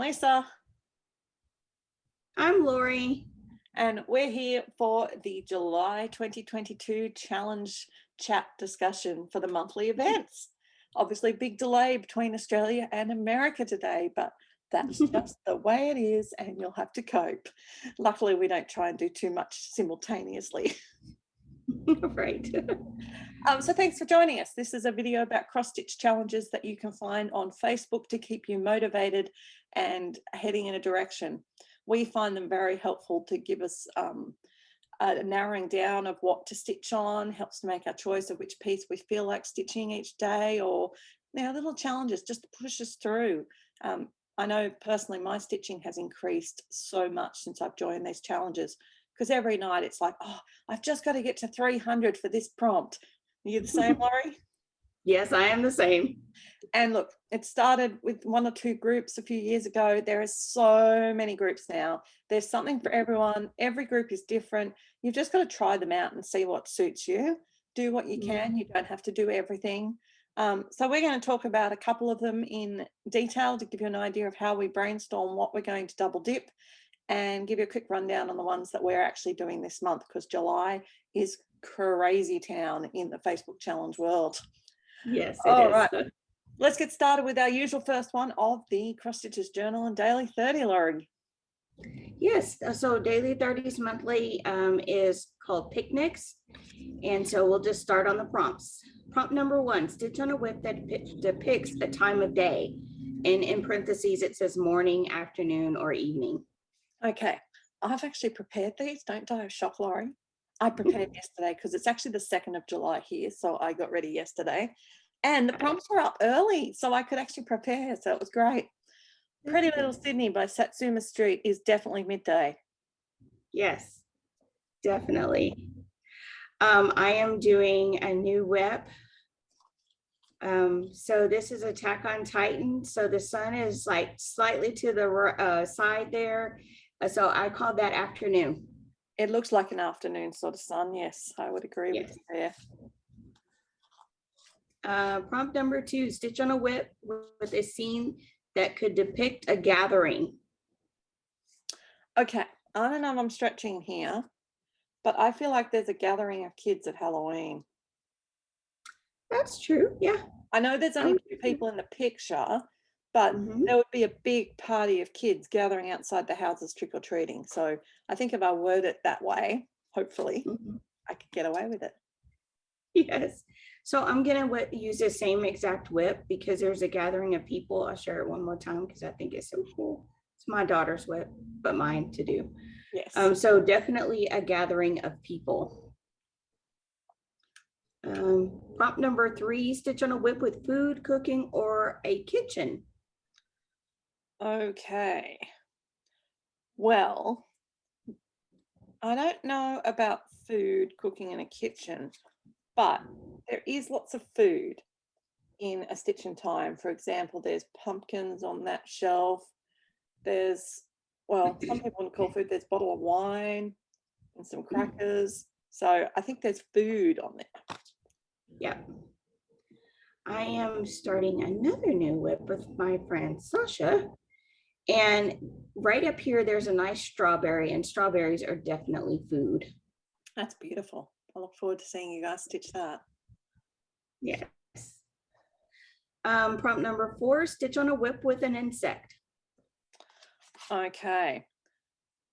Lisa. I'm Lori. And we're here for the July 2022 challenge chat discussion for the monthly events. Obviously, big delay between Australia and America today, but that's just the way it is, and you'll have to cope. Luckily, we don't try and do too much simultaneously. Right. So thanks for joining us. This is a video about cross-stitch challenges that you can find on Facebook to keep you motivated and heading in a direction. We find them very helpful to give us a narrowing down of what to stitch on, helps to make our choice of which piece we feel like stitching each day, or little challenges just to push us through. I know personally my stitching has increased so much since I've joined these challenges, because every night it's like, oh, I've just got to get to 300 for this prompt. Are you the same, Laurie? Yes, I am the same. And look, it started with 1 or 2 groups a few years ago. There are so many groups now. There's something for everyone. Every group is different. You've just got to try them out and see what suits you. Do what you can. You don't have to do everything. So we're going to talk about a couple of them in detail to give you an idea of how we brainstorm what we're going to double dip, and give you a quick rundown on the ones that we're actually doing this month, because July is crazy town in the Facebook challenge world. Yes, it All is. right. Let's get started with our usual first one of the Cross Stitchers Journal and Daily 30, Laurie. Yes, so Daily 30s monthly is called Picnics. And so we'll just start on the prompts. Prompt number 1, stitch on a whip that depicts a time of day. And in parentheses, it says morning, afternoon, or evening. Okay, I've actually prepared these. Don't die of shock, Laurie. I prepared yesterday because it's actually the 2nd of July here. So I got ready yesterday. And the prompts were up early, so I could actually prepare. So it was great. Pretty Little Sydney by Satsuma Street is definitely midday. Yes, definitely. I am doing a new whip. So this is Attack on Titan. So the sun is like slightly to the side there. So I call that afternoon. It looks like an afternoon sort of sun. Yes, I would agree with you there. Prompt number 2, stitch on a whip with a scene that could depict a gathering. Okay, I don't know if I'm stretching here, but I feel like there's a gathering of kids at Halloween. That's true, yeah. I know there's only 2 people in the picture, but there would be a big party of kids gathering outside the houses trick-or-treating. So I think if I word it that way, hopefully I could get away with it. Yes. So I'm going to use the same exact whip because there's a gathering of people. I'll share it one more time because I think it's so cool. It's my daughter's whip, but mine to do. Yes. So definitely a gathering of people. Prompt number 3, stitch on a whip with food, cooking, or a kitchen. Okay. Well, I don't know about food, cooking in a kitchen, but there is lots of food in A Stitch in Time. For example, there's pumpkins on that shelf. There's, well, some people wouldn't call food, there's a bottle of wine and some crackers. So I think there's food on there. Yeah. I am starting another new whip with my friend Sasha. And right up here, there's a nice strawberry, and strawberries are definitely food. That's beautiful. I look forward to seeing you guys stitch that. Yes. Prompt number 4, stitch on a whip with an insect. Okay.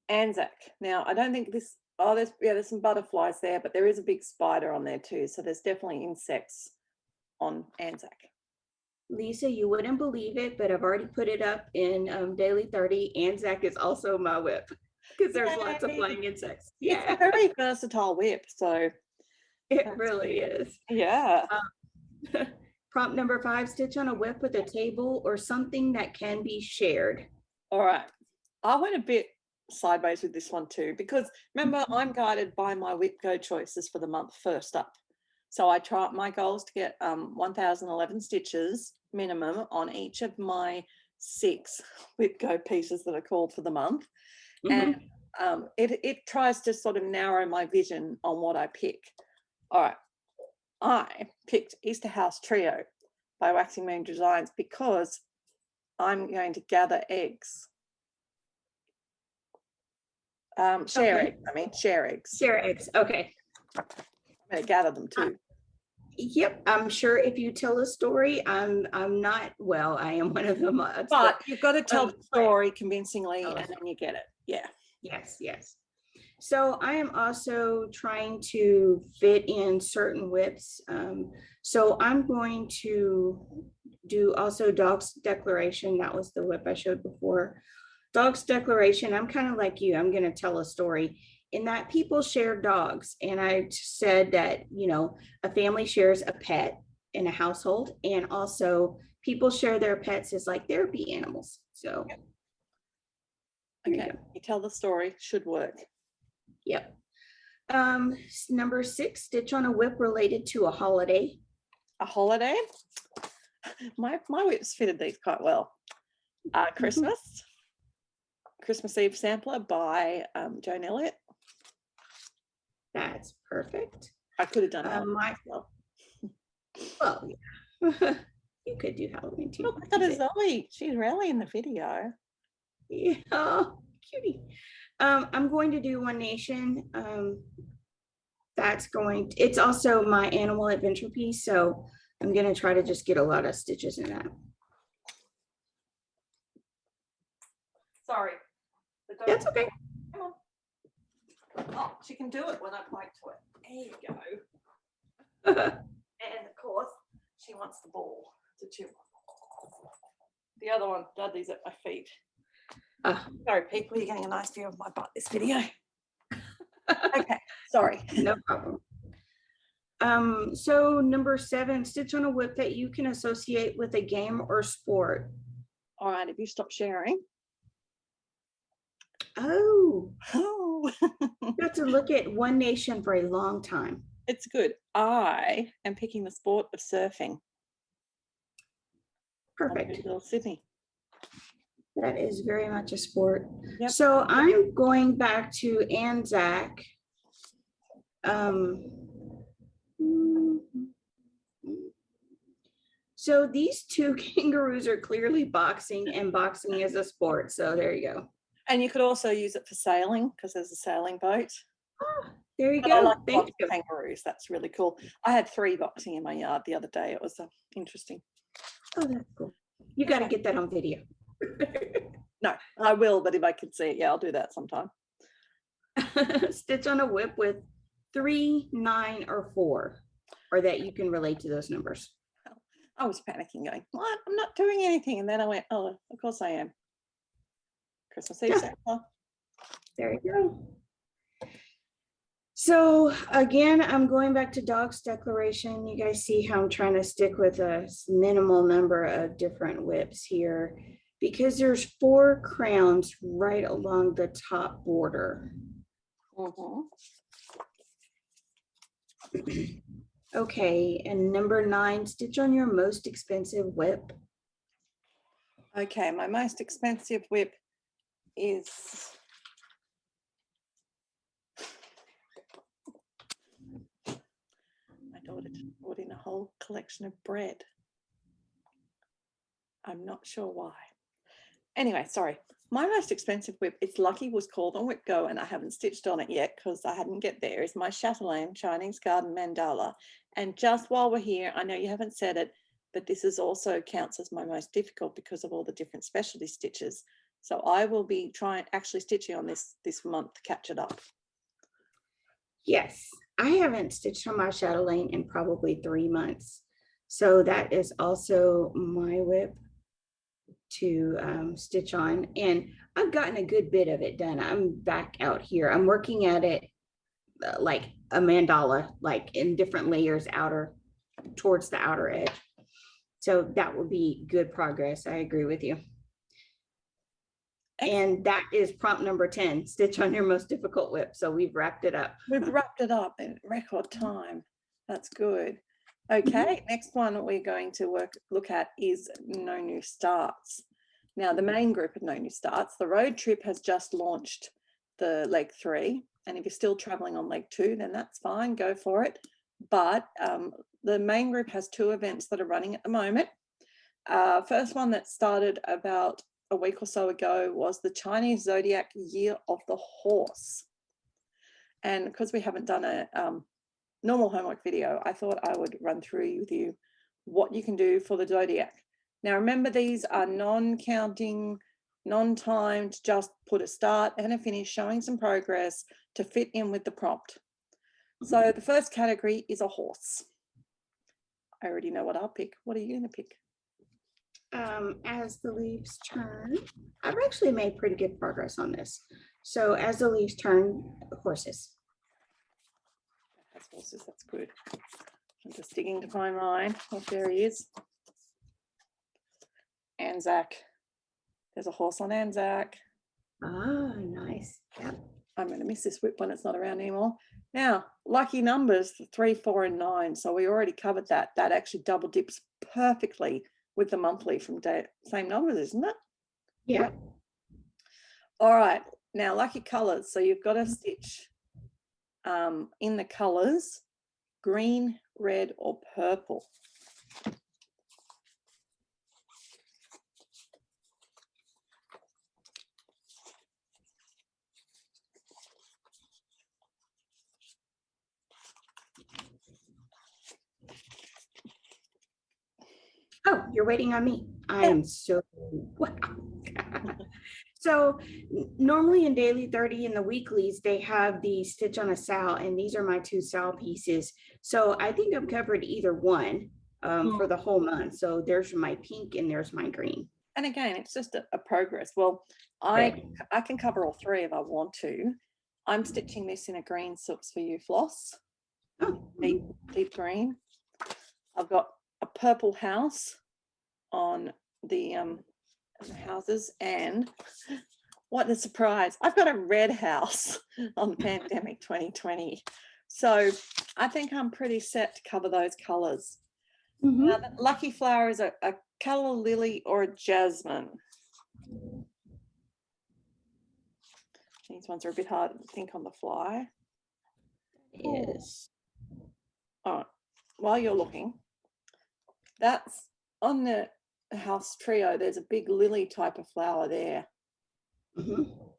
Anzac. Now, I don't think this, oh, there's some butterflies there, but there is a big spider on there too. So there's definitely insects on Anzac. Lisa, you wouldn't believe it, but I've already put it up in Daily 30. Anzac is also my whip because there's lots of flying insects. Yeah. It's a very versatile whip, so. It really is. Yeah. Prompt number 5, stitch on a whip with a table or something that can be shared. All right. I went a bit sideways with this one too, because remember, I'm guided by my whip go choices for the month first up. So my goal is to get 1,011 stitches minimum on each of my 6 whip go pieces that are called for the month. And it tries to sort of narrow my vision on what I pick. All right. I picked Easter House Trio by Waxing Moon Designs because I'm going to gather eggs. Share Okay. eggs, I mean, share eggs. Share eggs. Okay. I'm going to gather them too. Yep. I'm sure if you tell a story, I'm not, well, I am one of the mods. But you've got to tell the but- story convincingly Tell and us. then you get it. Yeah. Yes, yes. So I am also trying to fit in certain whips. So I'm going to do also Dog's Declaration. That was the whip I showed before. Dog's Declaration, I'm kind of like you. I'm going to tell a story in that people share dogs. And I said that, you know, a family shares a pet in a household, and also people share their pets as like therapy animals. So Okay. You tell the story, should work. Yep. Number 6, stitch on a whip related to a holiday. A holiday? My whips fitted these quite well. Christmas. Christmas Eve Sampler by Joan Elliott. That's perfect. I could have done that. Well, yeah. You could do Halloween too. Look, I got a Zoe. She's really in the video. Yeah, oh, cutie. I'm going to do One Nation. It's also my animal adventure piece, so I'm going to try to just get a lot of stitches in that. Sorry. That's okay. Come on. Oh, she can do it when I point to it. There you go. And of course, she wants the ball to chew. The other one, Dudley's at my feet. Sorry, people, you're getting a nice view of my butt this video. Okay, sorry. No problem. So number 7, stitch on a whip that you can associate with a game or sport. All right, if you stop sharing. Oh, Oh, got to look at One Nation for a long time. it's good. I am picking the sport of surfing. Perfect. Little Sydney. That is very much a sport. Yep. So I'm going back to Anzac. So these two kangaroos are clearly boxing, and boxing is a sport. So there you go. And you could also use it for sailing because there's a sailing boat. There you But I go. like Thank boxing you. kangaroos. That's really cool. I had 3 boxing in my yard the other day. It was interesting. Oh, that's cool. You got to get that on video. No, I will, but if I could see it, yeah, I'll do that sometime. Stitch on a whip with 3, 9, or 4, or that you can relate to those numbers. I was panicking, going, "What? I'm not doing anything." And then I went, "Oh, of course I am." Christmas Eve Sampler. There you go. So again, I'm going back to Dog's Declaration. You guys see how I'm trying to stick with a minimal number of different whips here, because there's 4 crowns right along the top border. Okay, and number 9, stitch on your most expensive whip. Okay, my most expensive whip is my daughter brought in a whole collection of bread. I'm not sure why. Anyway, sorry. My most expensive whip, it's lucky, was called on Whip Go, and I haven't stitched on it yet because I hadn't get there, is my Chatelaine Chinese Garden Mandala. And just while we're here, I know you haven't said it, but this is also counts as my most difficult because of all the different specialty stitches. So I will be actually stitching on this month to catch it up. Yes, I haven't stitched on my Chatelaine in probably 3 months. So that is also my whip to stitch on, and I've gotten a good bit of it done. I'm back out here. I'm working at it like a mandala, like in different layers towards the outer edge. So that would be good progress. I agree with you. Excellent. And that is prompt number 10, stitch on your most difficult whip. So we've wrapped it up. We've wrapped it up in record time. That's good. Okay, next one we're going to look at is No New Starts. Now, the main group of No New Starts, the road trip has just launched the leg 3. And if you're still traveling on leg 2, then that's fine, go for it. But the main group has 2 events that are running at the moment. First one that started about a week or so ago was the Chinese Zodiac Year of the Horse. And because we haven't done a normal homework video, I thought I would run through with you what you can do for the Zodiac. Now, remember, these are non-counting, non-timed, just put a start and a finish, showing some progress to fit in with the prompt. So the first category is a horse. I already know what I'll pick. What are you going to pick? As the leaves turn, I've actually made pretty good progress on this. So as the leaves turn, horses. That's horses, that's good. I'm just digging to find mine. Oh, there he is. Anzac. There's a horse on Anzac. Ah, nice. Yep. I'm going to miss this whip when it's not around anymore. Now, lucky numbers 3, 4, and 9. So we already covered that. That actually double dips perfectly with the monthly from same numbers, isn't it? Yeah. All right. Now, lucky colors. So you've got to stitch in the colors green, red, or purple. Oh, you're waiting on me. I am so wow. So normally in daily 30 and the weeklies, they have the stitch on a sal, and these are my 2 sal pieces. So I think I've covered either one for the whole month. So there's my pink and there's my green. And again, it's just a progress. Well, I can cover all 3 if I want to. I'm stitching this in a green Silks for You floss. Oh. Deep green. I've got a purple house on the houses, and what a surprise, I've got a red house on Pandemic 2020. So I think I'm pretty set to cover those colors. Now, the lucky flower is a calla lily or a jasmine. These ones are a bit hard to think on the fly. Is. All right, while you're looking, that's on the house trio, there's a big lily type of flower there.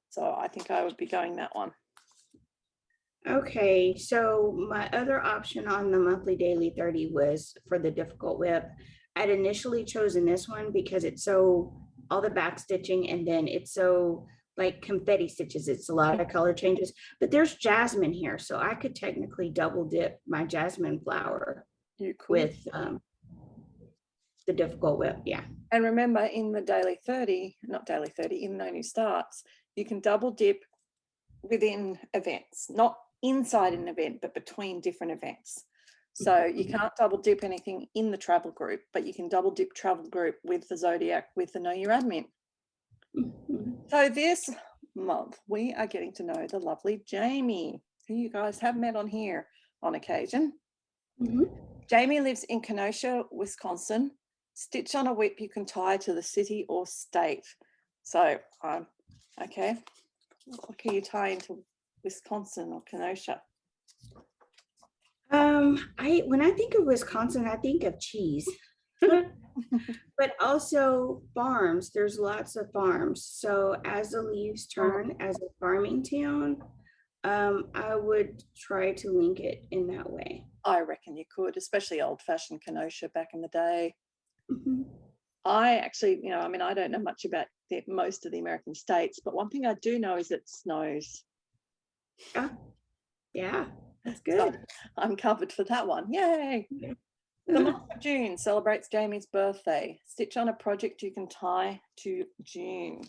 So I think I would be going that one. Okay, so my other option on the monthly daily 30 was for the difficult whip. I'd initially chosen this one because it's so all the back stitching, and then it's so like confetti stitches. It's a lot of color changes, but there's jasmine here, so I could technically double dip my jasmine flower with the difficult whip. Yeah. And remember, in the daily 30, not daily 30, in No New Starts, you can double dip within events, not inside an event, but between different events. So you can't double dip anything in the travel group, but you can double dip travel group with the Zodiac with the Know Your Admin. So this month we are getting to know the lovely Jamie, who you guys have met on here on occasion. Jamie lives in Kenosha, Wisconsin. Stitch on a whip you can tie to the city or state. So okay, what can you tie into Wisconsin or Kenosha? When I think of Wisconsin, I think of cheese. But also farms. There's lots of farms. So as the leaves turn, as a farming town, I would try to link it in that way. I reckon you could, especially old-fashioned Kenosha back in the day. I actually, I mean, I don't know much about most of the American states, but one thing I do know is it snows. Yeah, that's good. So I'm covered for that one. Yay. The month of June celebrates Jamie's birthday. Stitch on a project you can tie to June.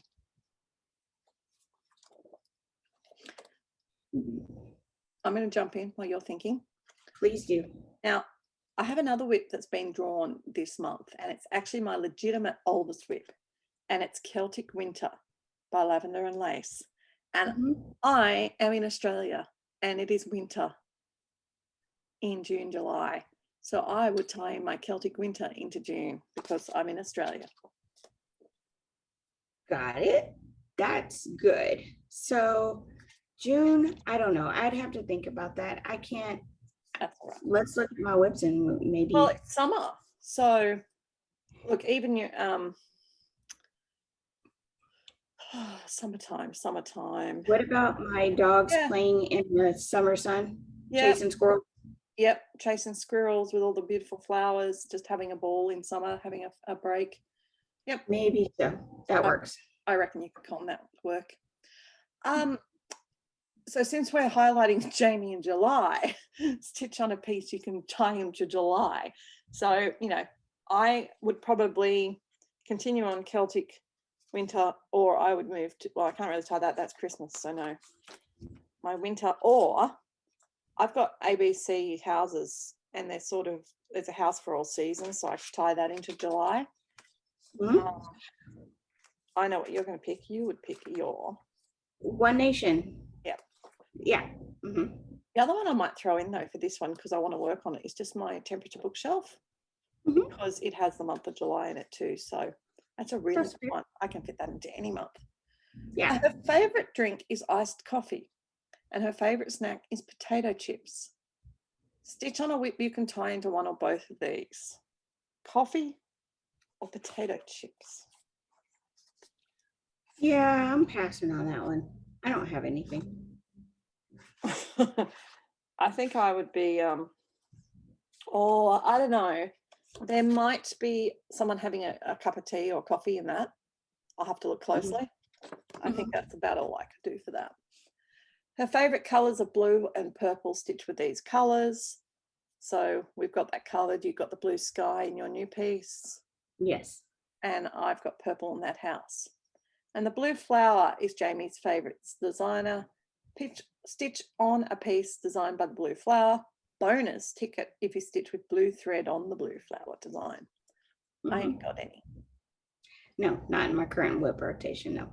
I'm going to jump in while you're thinking. Please do. Now, I have another whip that's been drawn this month, and it's actually my legitimate oldest whip, and it's Celtic Winter by Lavender and Lace. And I am in Australia, and it is winter in June, July. So I would tie my Celtic Winter into June because I'm in Australia. Got it. That's good. So June, I don't know. I'd have to think about that. I can't. That's all right. Let's look at my whips and maybe. Well, it's summer. So Look, even your summertime. What about my dogs Yeah. playing in the summer sun, Yeah. chasing squirrels? Yep, chasing squirrels with all the beautiful flowers, just having a ball in summer, having a break. Yep, Maybe so. That works. I reckon you could call that work. So since we're highlighting Jamie in July, stitch on a piece you can tie him to July. So, you know, I would probably continue on Celtic winter, or I would move to, well, I can't really tie that, that's Christmas, so no. My winter, or I've got ABC houses and they're sort of, there's a house for all seasons, so I could tie that into July. I know what you're going to pick. You would pick your One Nation. Yeah. Yeah. Mm-hmm. The other one I might throw in though for this one, because I want to work on it, is just my temperature bookshelf, because it has the month of July in it too. So that's a really good one. I can fit that into any month. Yeah. Her favorite drink is iced coffee, and her favorite snack is potato chips. Stitch on a whip you can tie into one or both of these: coffee or potato chips. Yeah, I'm passing on that one. I don't have anything. I think I would be, or I don't know, there might be someone having a cup of tea or coffee in that. I'll have to look closely. I think that's about all I could do for that. Her favorite colors are blue and purple, stitched with these colors. So we've got that colored. You've got the blue sky in your new piece. Yes. And I've got purple in that house. And the blue flower is Jamie's favorite designer. Stitch on a piece designed by the blue flower. Bonus ticket if you stitch with blue thread on the blue flower design. I ain't got any. No, not in my current whip rotation, no.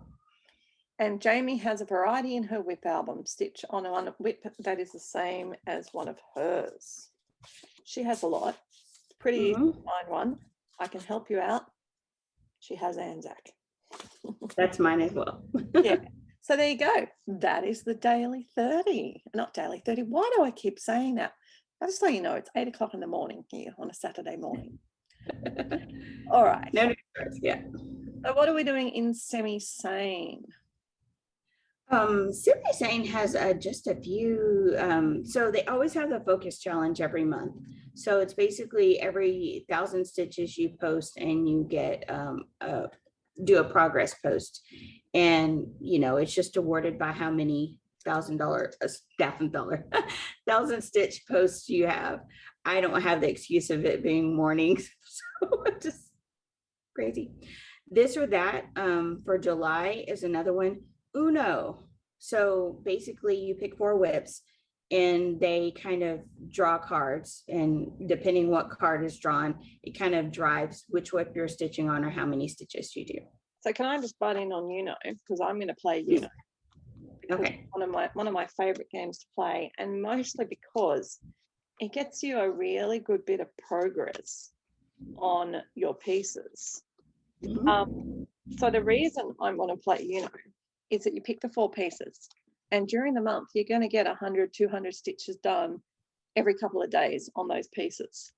And Jamie has a variety in her whip album. Stitch on a whip that is the same as one of hers. She has a lot. Pretty easy to find one. I can help you out. She has Anzac. That's mine as well. Yeah. So there you go. That is the Daily 30. Not Daily 30. Why do I keep saying that? I just let you know it's 8 o'clock in the morning here on a Saturday morning. All right. No, yeah. So what are we doing in Semisane? Semisane has just a few, so they always have the focus challenge every month. So it's basically every 1,000 stitches you post and you get do a progress post, and you know it's just awarded by how many $1,000 stitch posts you have. I don't have the excuse of it being mornings, so just crazy. This or that for July is another one. Uno. So basically you pick 4 whips and they kind of draw cards, and depending what card is drawn, it kind of drives which whip you're stitching on or how many stitches you do. So can I just butt in on Uno, because I'm going to play Uno. Okay. One of my favorite games to play, and mostly because it gets you a really good bit of progress on your pieces. So the reason I want to play Uno is that you pick the 4 pieces, and during the month you're going to get 100, 200 stitches done every couple of days on those pieces.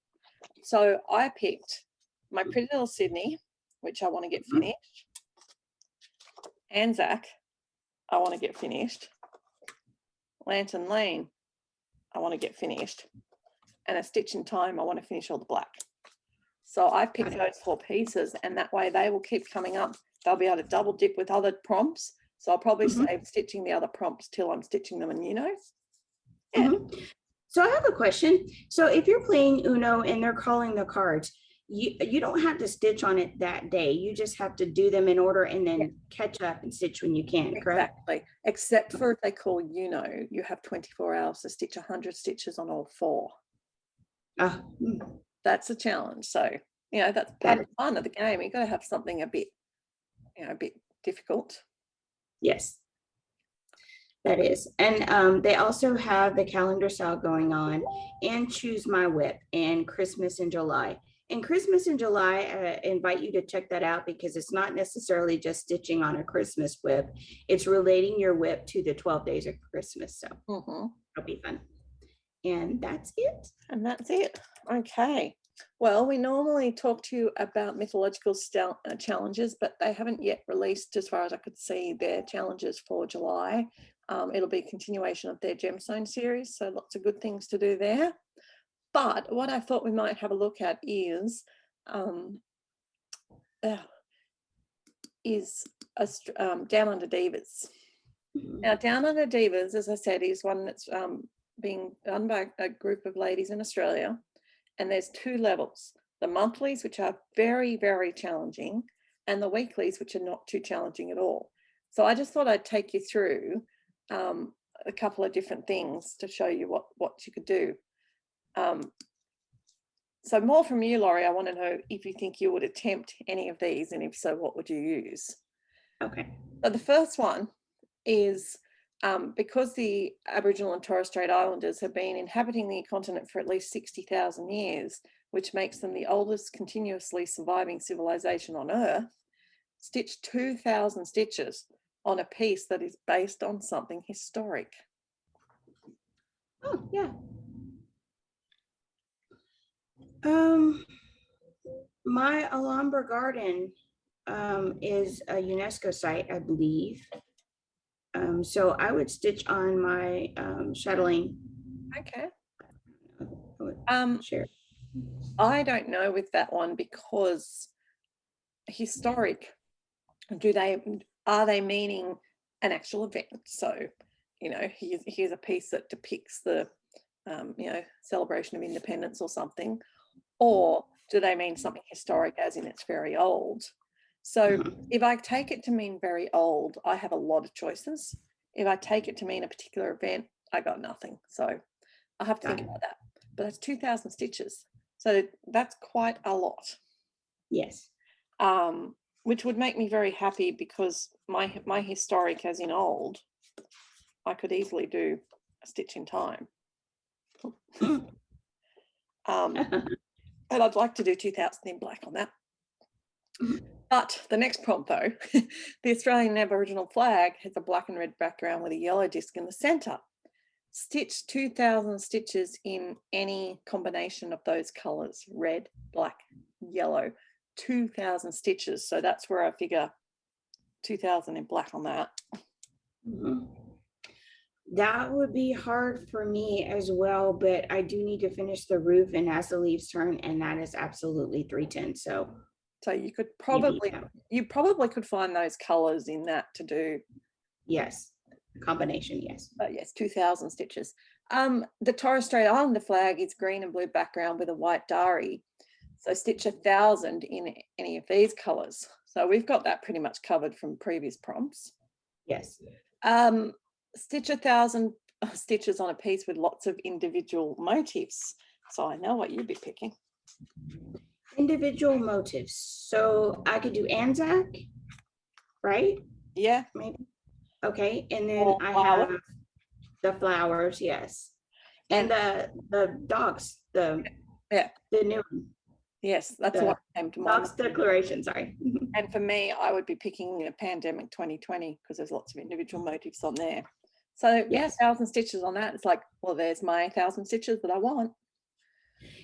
So I picked my Pretty Little Sydney, which I want to get finished. Anzac, I want to get finished. Lantern Lane, I want to get finished. And A Stitch in Time, I want to finish all the black. So I picked those 4 pieces, and that way they will keep coming up. They'll be able to double dip with other prompts. So I'll probably save stitching the other prompts till I'm stitching them in Uno. Yeah. So I have a question. So if you're playing Uno and they're calling the cards, you don't have to stitch on it that day. You just have to do them in order and then catch up and stitch when you can, correct? Exactly. Except for if they call Uno, you have 24 hours to stitch 100 stitches on all 4. That's a challenge. So, you know, that's part of the fun of the game. You've got to have something a bit, you know, a bit difficult. Yes, that is. And they also have the calendar sale going on, and Choose My Whip, and Christmas in July. And Christmas in July, I invite you to check that out, because it's not necessarily just stitching on a Christmas whip. It's relating your whip to the 12 days of Christmas. So it'll be fun. And that's it. And that's it. Okay. Well, we normally talk to you about mythological challenges, but they haven't yet released, as far as I could see, their challenges for July. It'll be a continuation of their gemstone series, so lots of good things to do there. But what I thought we might have a look at is DownUnder Divas. Now, DownUnder Divas, as I said, is one that's being done by a group of ladies in Australia. And there's two levels, the monthlies, which are very, very challenging, and the weeklies, which are not too challenging at all. So I just thought I'd take you through a couple of different things to show you what you could do. So more from you, Laurie, I want to know if you think you would attempt any of these, and if so, what would you use? Okay. So the first one is because the Aboriginal and Torres Strait Islanders have been inhabiting the continent for at least 60,000 years, which makes them the oldest continuously surviving civilization on Earth, stitch 2,000 stitches on a piece that is based on something historic. Oh, yeah. My Alhambra garden is a UNESCO site, I believe. So I would stitch on my chatelaine. Okay. Share. I don't know with that one, because historic, are they meaning an actual event? So, you know, here's a piece that depicts the you know, celebration of independence or something, or do they mean something historic as in it's very old? So if I take it to mean very old, I have a lot of choices. If I take it to mean a particular event, I got nothing. So I have to think about that. But that's 2,000 stitches. So that's quite a lot. Yes. Which would make me very happy, because my historic as in old, I could easily do a stitch in time. And I'd like to do 2,000 in black on that. But the next prompt, though, the Australian Aboriginal flag has a black and red background with a yellow disc in the centre. Stitch 2,000 stitches in any combination of those colours, red, black, yellow, 2,000 stitches. So that's where I figure 2,000 in black on that. That would be hard for me as well, but I do need to finish the roof and as the leaves turn, and that is absolutely 310. So you could probably, you probably could find those colours in that to do. Yes, combination, yes. But yes, 2,000 stitches. The Torres Strait Islander flag is green and blue background with a white dari. So stitch 1,000 in any of these colours. So we've got that pretty much covered from previous prompts. Yes. Stitch 1,000 stitches on a piece with lots of individual motifs. So I know what you'd be picking. Individual motifs. So I could do Anzac, right? Yeah. Maybe. Okay. And then Or I flower. have the flowers, yes. And the dogs, the new one. Yes, that's what came to mind. Dogs declaration, sorry. And for me, I would be picking a Pandemic 2020, because there's lots of individual motifs on there. So yes, 1,000 stitches on that. It's like, well, there's my 1,000 stitches that I want.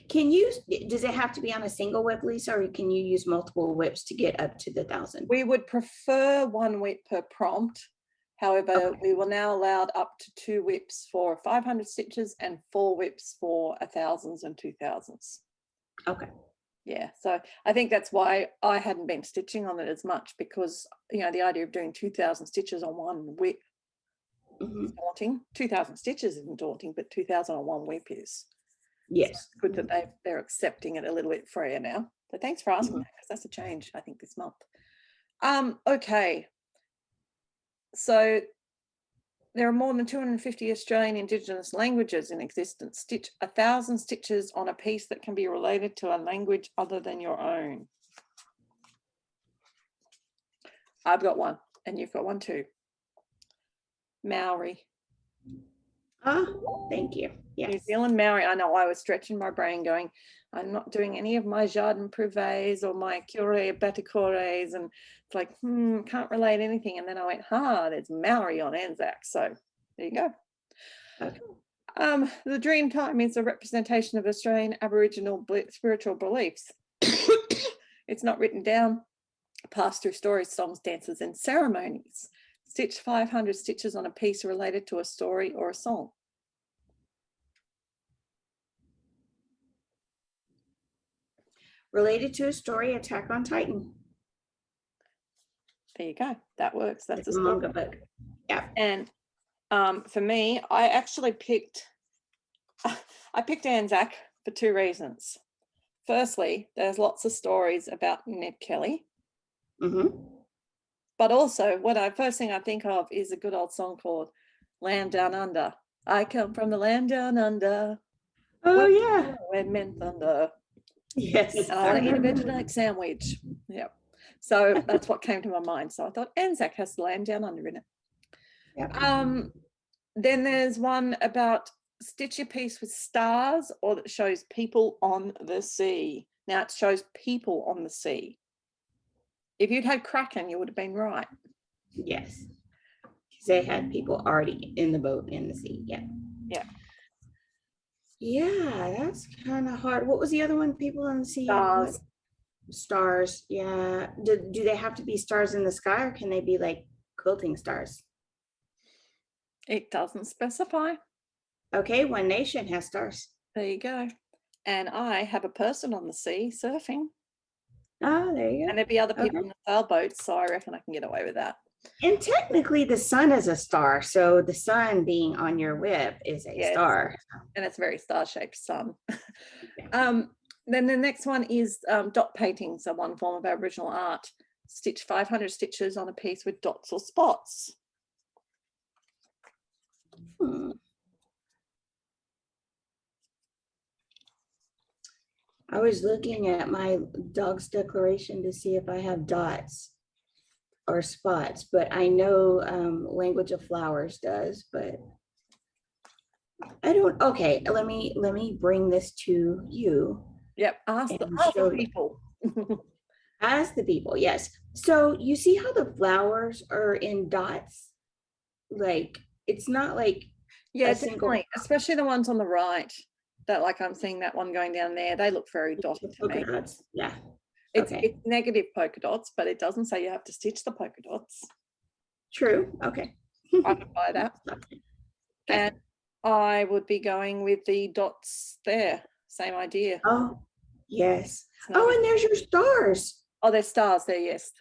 Can you, does it have to be on a single whip, Lisa, or can you use multiple whips to get up to the 1,000? We would prefer 1 whip per prompt. However, we will now allow up to 2 whips for 500 stitches and 4 whips for 1,000s and 2,000s. Okay. Yeah, so I think that's why I hadn't been stitching on it as much, because, you know, the idea of doing 2,000 stitches on 1 whip is daunting. 2,000 stitches isn't daunting, but 2,000 on 1 whip is. Yes. So it's good that they're accepting it a little bit freer now. So thanks for asking that, because that's a change, I think, this month. Okay. So there are more than 250 Australian Indigenous languages in existence. Stitch 1,000 stitches on a piece that can be related to a language other than your own. I've got one, and you've got one too. Maori. Thank you. Yes. New Zealand Maori. I know I was stretching my brain going, I'm not doing any of my jardin privés or my cure batikores, and it's like, can't relate anything. And then I went, there's Maori on Anzac. So there you go. The dream time is a representation of Australian Aboriginal spiritual beliefs. It's not written down, passed through stories, songs, dances, and ceremonies. Stitch 500 stitches on a piece related to a story or a song. Related to a story, Attack on Titan. There you go. That works. That's It's a a story. manga book. Yeah. And for me, I actually picked Anzac for two reasons. Firstly, there's lots of stories about Ned Kelly. But also, first thing I think of is a good old song called Land Down Under. I come from the land down under. Oh, yeah. When men thunder. Yes. I want to eat a Vegemite sandwich. Yeah. So that's what came to my mind. So I thought Anzac has the land down under in it. Yep. Then there's one about stitch your piece with stars, or that shows people on the sea. Now it shows people on the sea. If you'd had Kraken, you would have been right. Yes. They had people already in the boat in the sea. Yeah. Yeah. Yeah, that's kind of hard. What was the other one? People on the sea? Stars. Stars. Yeah. Do they have to be stars in the sky, or can they be like quilting stars? It doesn't specify. Okay, One Nation has stars. There you go. And I have a person on the sea surfing. Oh, there you go. And there'd be other people Okay. in the sailboats, so I reckon I can get away with that. And technically the sun is a star, so the sun being on your whip is a Yes. star. And it's a very star-shaped sun. Then the next one is dot painting, so one form of Aboriginal art. Stitch 500 stitches on a piece with dots or spots. I was looking at my dog's declaration to see if I have dots or spots, but I know Language of Flowers does, but I don't. Okay, let me bring this to you. Yep, ask the people. Ask the people, yes. So you see how the flowers are in dots? Like, it's not like Yeah, a single- definitely, especially the ones on the right. That, like, I'm seeing that one going down there. They look very dotted to me. dots. Yeah. It's Okay. negative polka dots, but it doesn't say you have to stitch the polka dots. True. Okay. I would buy that. Okay. And I would be going with the dots there. Same idea. Oh, yes. It's Oh, and there's your stars. Oh, there's stars there, yes.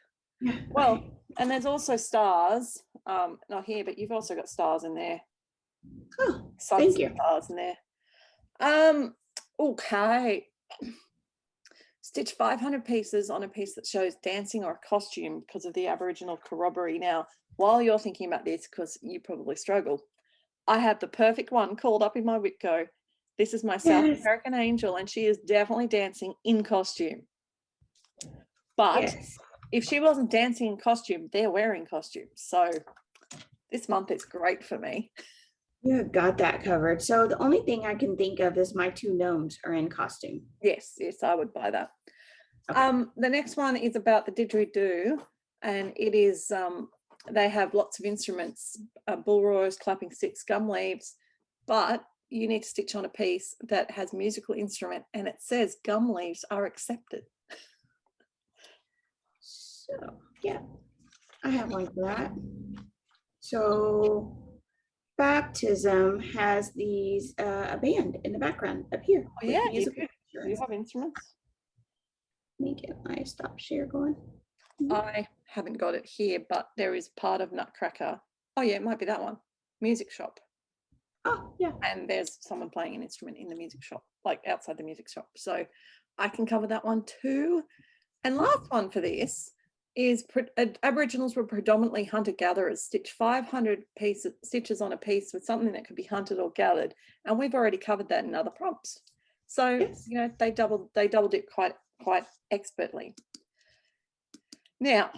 Yeah. Well, okay. and there's also stars, not here, but you've also got stars in there. Oh, Suns thank you. and stars in there. Okay. Stitch 500 pieces on a piece that shows dancing or a costume because of the Aboriginal corroboree. Now, while you're thinking about this, because you probably struggle, I have the perfect one called up in my Whitco. This is my South American angel, and she is definitely dancing in costume. But if she wasn't dancing in costume, they're wearing costumes. So this month is great for me. You got that covered. So the only thing I can think of is my two gnomes are in costume. Yes, I would buy that. Okay. The next one is about the didgeridoo, and it is they have lots of instruments, bullroars, clapping sticks, gum leaves, but you need to stitch on a piece that has musical instrument, and it says gum leaves are accepted. So yeah, I have one for that. So baptism has these a band in the background up here. Oh, yeah, you have instruments. Let me get my stop share going. I haven't got it here, but there is part of Nutcracker. Oh yeah, it might be that one. Music shop. Oh yeah. And there's someone playing an instrument in the music shop, like outside the music shop. So I can cover that one too. And last one for this is Aboriginals were predominantly hunter-gatherers. Stitch 500 stitches on a piece with something that could be hunted or gathered. And we've already covered that in other prompts. So, you know, they doubled it quite expertly. Now,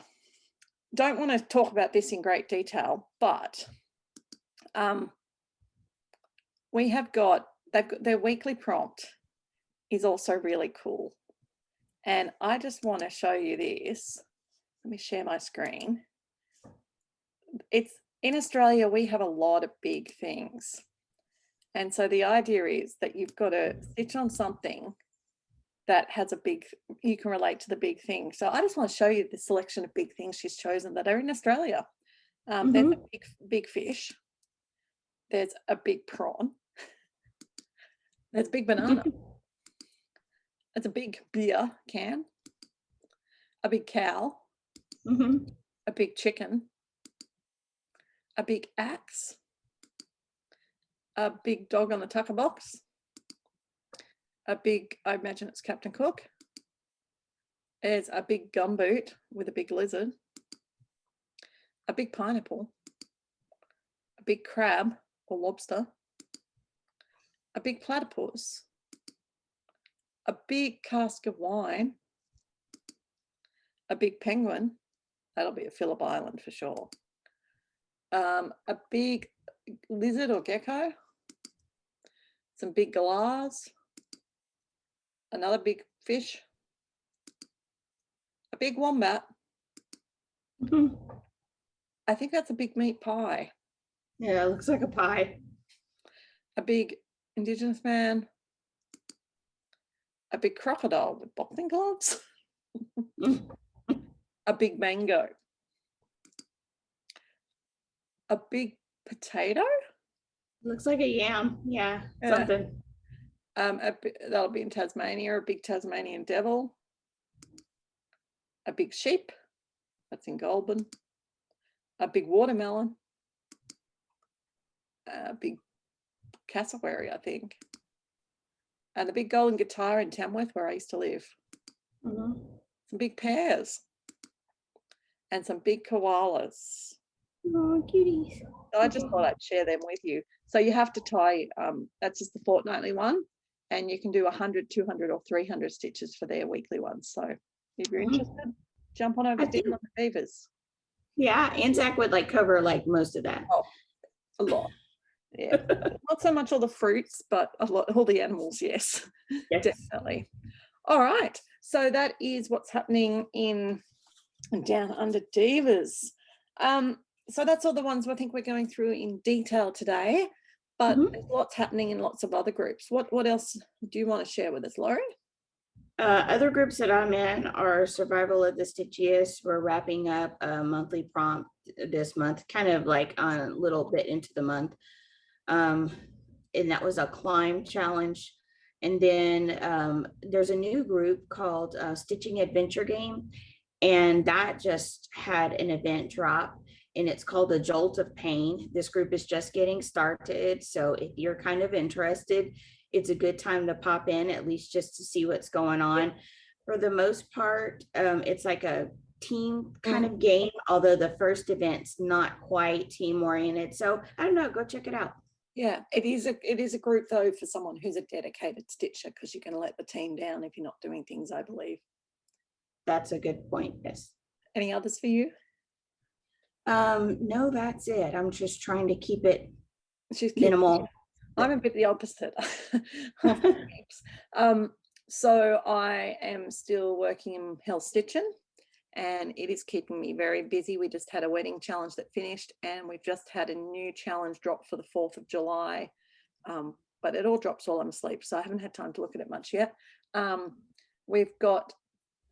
don't want to talk about this in great detail, but we have got, their weekly prompt is also really cool. And I just want to show you this. Let me share my screen. It's in Australia, we have a lot of big things. And so the idea is that you've got to stitch on something that has a big, you can relate to the big thing. So I just want to show you the selection of big things she's chosen that are in Australia. There's a big fish. There's a big prawn. There's a big banana. There's a big beer can. A big cow. A big chicken. A big axe. A big dog on the tucker box. A big, I imagine it's Captain Cook. There's a big gumboot with a big lizard. A big pineapple. A big crab or lobster. A big platypus. A big cask of wine. A big penguin. That'll be a Phillip Island for sure. A big lizard or gecko. Some big galahs. Another big fish. A big wombat. I think that's a big meat pie. Yeah, it looks like a pie. A big Indigenous man. A big crocodile with boxing gloves. A big mango. A big potato. Looks like a yam. Yeah, something. That'll be in Tasmania. A big Tasmanian devil. A big sheep. That's in Goulburn. A big watermelon. A big cassowary, I think. And a big golden guitar in Tamworth, where I used to live. Some big pears. And some big koalas. Oh, cuties. So I just thought I'd share them with you. So you have to tie, that's just the fortnightly one, and you can do 100, 200 or 300 stitches for their weekly ones. So if you're interested, jump on over to DownUnder Divas. Yeah, Anzac would like cover like most of that. Oh, a lot. Yeah, not so much all the fruits, but a lot, all the animals, yes. Definitely. All right, so that is what's happening in DownUnder Divas. So that's all the ones I think we're going through in detail today, but there's lots happening in lots of other groups. What else do you want to share with us, Laurie? Other groups that I'm in are Survival of the Stitchiest. We're wrapping up a monthly prompt this month, kind of like on a little bit into the month. And that was a climb challenge. And then there's a new group called Stitching Adventure Game. And that just had an event drop, and it's called The Jolt of Pain. This group is just getting started. So if you're kind of interested, it's a good time to pop in, at least just to see what's going on. For the most part, it's like a team kind of game, although the first event's not quite team oriented. So I don't know, go check it out. Yeah, it is a group though for someone who's a dedicated stitcher, because you can let the team down if you're not doing things, I believe. That's a good point. Yes. Any others for you? No, that's it. I'm just trying to keep it minimal. I'm a bit the opposite. So I am still working in Hell Stitching, and it is keeping me very busy. We just had a wedding challenge that finished, and we've just had a new challenge drop for the 4th of July. But it all drops while I'm asleep, so I haven't had time to look at it much yet. We've got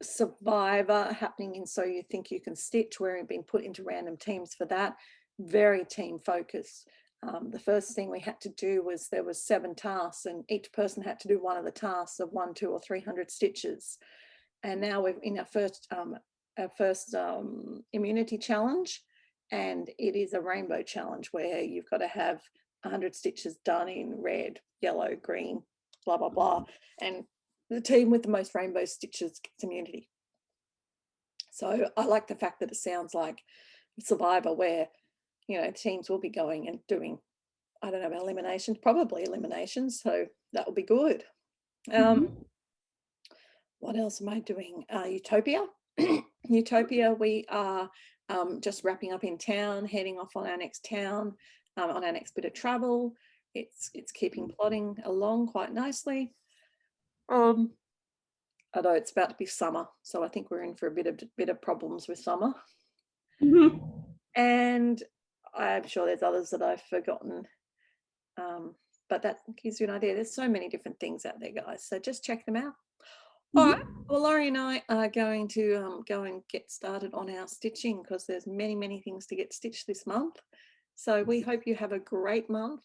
Survivor happening in So You Think You Can Stitch, where we've been put into random teams for that. Very team focused. The first thing we had to do was there was 7 tasks, and each person had to do one of the tasks of 100, 200 or 300 stitches. And now we're in our first immunity challenge, and it is a rainbow challenge where you've got to have 100 stitches done in red, yellow, green, blah blah blah, and the team with the most rainbow stitches gets immunity. So I like the fact that it sounds like Survivor, where, you know, teams will be going and doing, I don't know, eliminations, probably eliminations. So that will be good. What else am I doing? Utopia. Utopia, we are just wrapping up in town, heading off on our next town, on our next bit of travel. It's keeping plodding along quite nicely. Although it's about to be summer, so I think we're in for a bit of problems with summer. And I'm sure there's others that I've forgotten. but that gives you an idea. There's so many different things out there, guys. So just check them out. All right. Well, Laurie and I are going to go and get started on our stitching because there's many, many things to get stitched this month. So we hope you have a great month.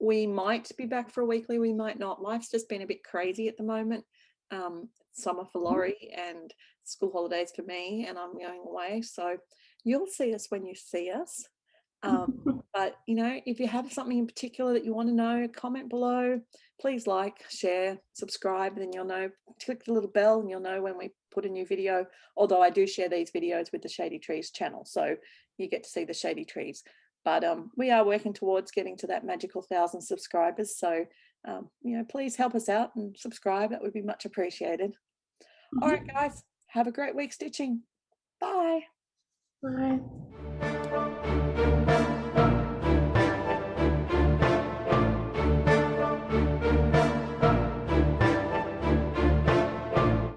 We might be back for a weekly, we might not. Life's just been a bit crazy at the moment. Summer for Laurie and school holidays for me, and I'm going away. So you'll see us when you see us. But you know, if you have something in particular that you want to know, comment below. Please like, share, subscribe, and then you'll know. Click the little bell and you'll know when we put a new video. Although I do share these videos with the Shady Trees channel, so you get to see the Shady Trees. But we are working towards getting to that magical 1,000 subscribers. So you know, please help us out and subscribe. That would be much appreciated. All right, guys, have a great week stitching. Bye. Bye.